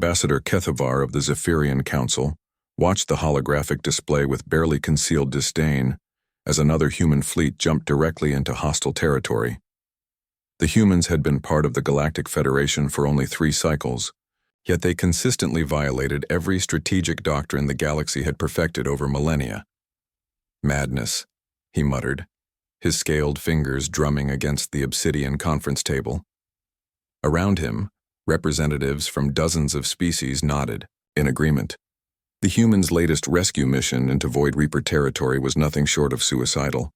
Ambassador Kethavar of the Zephyrian Council watched the holographic display with barely concealed disdain as another human fleet jumped directly into hostile territory. The humans had been part of the Galactic Federation for only 3 cycles, yet they consistently violated every strategic doctrine the galaxy had perfected over millennia. Madness, he muttered, his scaled fingers drumming against the obsidian conference table. Around him, representatives from dozens of species nodded, in agreement. The humans' latest rescue mission into Void Reaper territory was nothing short of suicidal.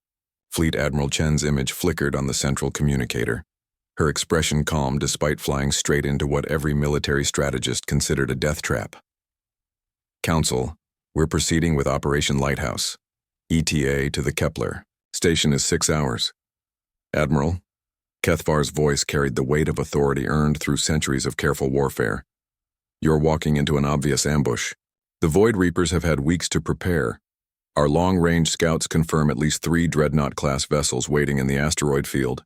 Fleet Admiral Chen's image flickered on the central communicator, her expression calm despite flying straight into what every military strategist considered a death trap. Council, we're proceeding with Operation Lighthouse. ETA to the Kepler. Station is 6 hours. Admiral, Kethavar's voice carried the weight of authority earned through centuries of careful warfare. You're walking into an obvious ambush. The Void Reapers have had weeks to prepare. Our long-range scouts confirm at least 3 Dreadnought-class vessels waiting in the asteroid field.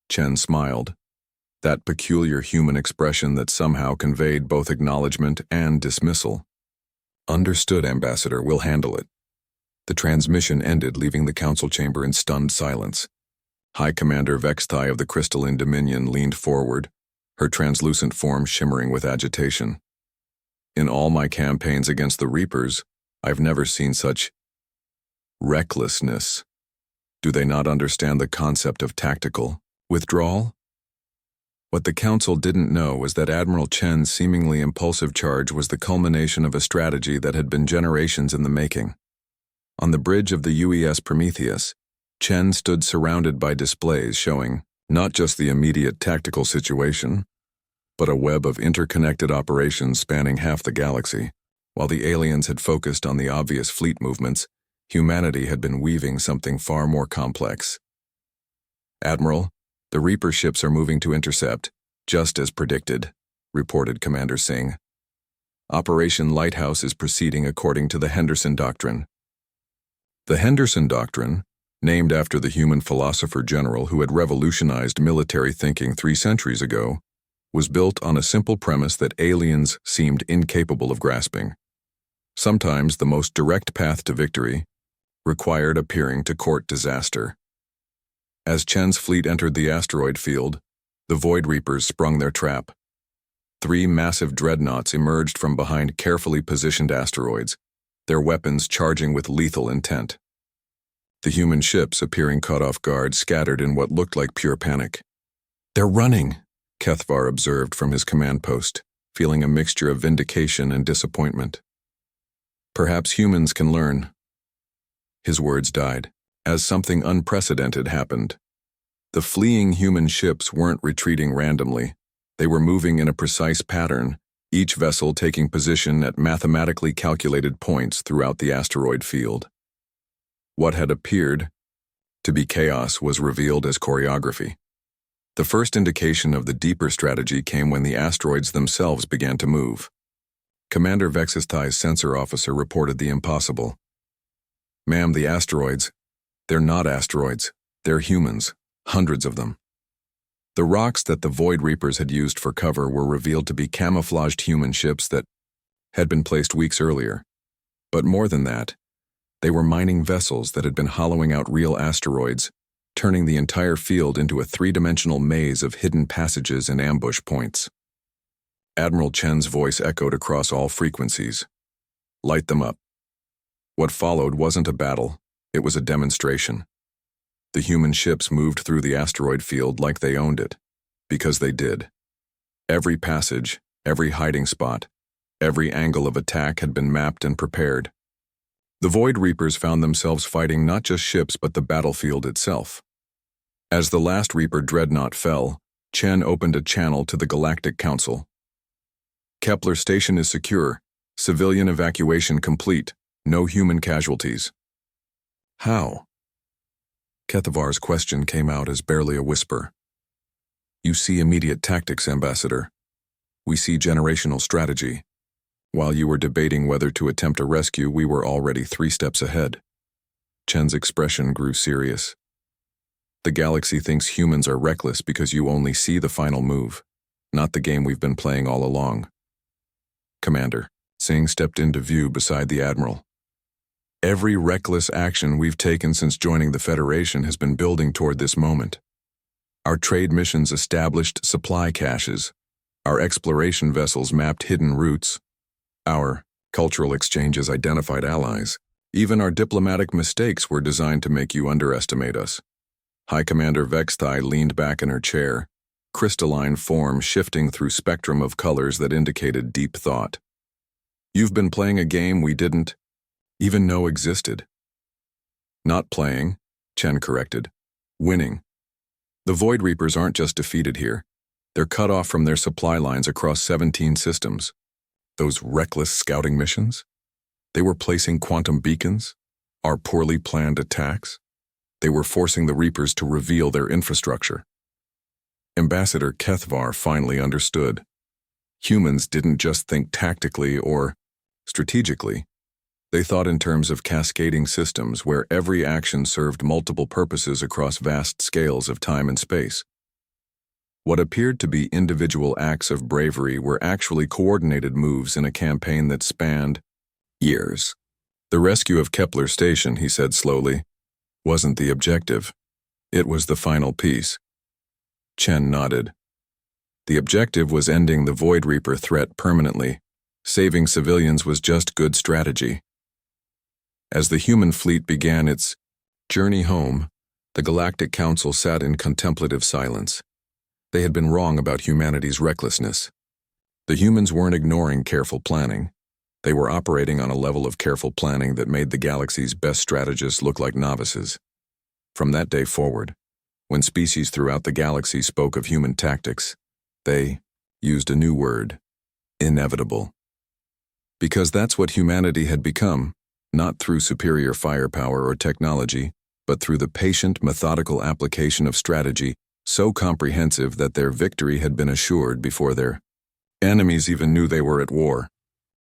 Chen smiled, that peculiar human expression that somehow conveyed both acknowledgement and dismissal. Understood, Ambassador, we'll handle it. The transmission ended, leaving the council chamber in stunned silence. High Commander Vexthai of the Crystalline Dominion leaned forward, her translucent form shimmering with agitation. In all my campaigns against the Reapers, I've never seen such recklessness. Do they not understand the concept of tactical withdrawal? What the council didn't know was that Admiral Chen's seemingly impulsive charge was the culmination of a strategy that had been generations in the making. On the bridge of the UES Prometheus, Chen stood surrounded by displays showing not just the immediate tactical situation, but a web of interconnected operations spanning half the galaxy. While the aliens had focused on the obvious fleet movements, humanity had been weaving something far more complex. Admiral, the Reaper ships are moving to intercept, just as predicted, reported Commander Singh. Operation Lighthouse is proceeding according to the Henderson Doctrine. The Henderson Doctrine, named after the human philosopher general who had revolutionized military thinking 3 centuries ago, was built on a simple premise that aliens seemed incapable of grasping. Sometimes the most direct path to victory required appearing to court disaster. As Chen's fleet entered the asteroid field, the Void Reapers sprung their trap. 3 massive dreadnoughts emerged from behind carefully positioned asteroids, their weapons charging with lethal intent. The human ships, appearing caught off guard, scattered in what looked like pure panic. "They're running," Kethavar observed from his command post, feeling a mixture of vindication and disappointment. "Perhaps humans can learn." His words died, as something unprecedented happened. The fleeing human ships weren't retreating randomly. They were moving in a precise pattern, each vessel taking position at mathematically calculated points throughout the asteroid field. What had appeared to be chaos was revealed as choreography. The first indication of the deeper strategy came when the asteroids themselves began to move. Commander Vexthai's sensor officer reported the impossible. "Ma'am, the asteroids, they're not asteroids, they're humans, hundreds of them." The rocks that the Void Reapers had used for cover were revealed to be camouflaged human ships that had been placed weeks earlier. But more than that, they were mining vessels that had been hollowing out real asteroids, turning the entire field into a 3-dimensional maze of hidden passages and ambush points. Admiral Chen's voice echoed across all frequencies. "Light them up." What followed wasn't a battle, it was a demonstration. The human ships moved through the asteroid field like they owned it, because they did. Every passage, every hiding spot, every angle of attack had been mapped and prepared. The Void Reapers found themselves fighting not just ships but the battlefield itself. As the last Reaper dreadnought fell, Chen opened a channel to the Galactic Council. "Kepler station is secure. Civilian evacuation complete. No human casualties." "How?" Kethavar's question came out as barely a whisper. "You see immediate tactics, Ambassador. We see generational strategy. While you were debating whether to attempt a rescue, we were already 3 steps ahead." Chen's expression grew serious. "The galaxy thinks humans are reckless because you only see the final move, not the game we've been playing all along. Commander. Singh stepped into view beside the Admiral. Every reckless action we've taken since joining the Federation has been building toward this moment. Our trade missions established supply caches. Our exploration vessels mapped hidden routes. Our cultural exchanges identified allies. Even our diplomatic mistakes were designed to make you underestimate us. High Commander Vexthai leaned back in her chair, crystalline form shifting through spectrum of colors that indicated deep thought. You've been playing a game we didn't even know existed. Not playing, Chen corrected. Winning. The Void Reapers aren't just defeated here. They're cut off from their supply lines across 17 systems. Those reckless scouting missions? They were placing quantum beacons? Our poorly planned attacks? They were forcing the Reapers to reveal their infrastructure. Ambassador Kethvar finally understood. Humans didn't just think tactically or strategically. They thought in terms of cascading systems where every action served multiple purposes across vast scales of time and space. What appeared to be individual acts of bravery were actually coordinated moves in a campaign that spanned years. The rescue of Kepler Station, he said slowly, wasn't the objective. It was the final piece. Chen nodded. The objective was ending the Void Reaper threat permanently. Saving civilians was just good strategy. As the human fleet began its journey home, the Galactic Council sat in contemplative silence. They had been wrong about humanity's recklessness. The humans weren't ignoring careful planning. They were operating on a level of careful planning that made the galaxy's best strategists look like novices. From that day forward, when species throughout the galaxy spoke of human tactics, they used a new word: inevitable. Because that's what humanity had become, not through superior firepower or technology, but through the patient, methodical application of strategy so comprehensive that their victory had been assured before their enemies even knew they were at war.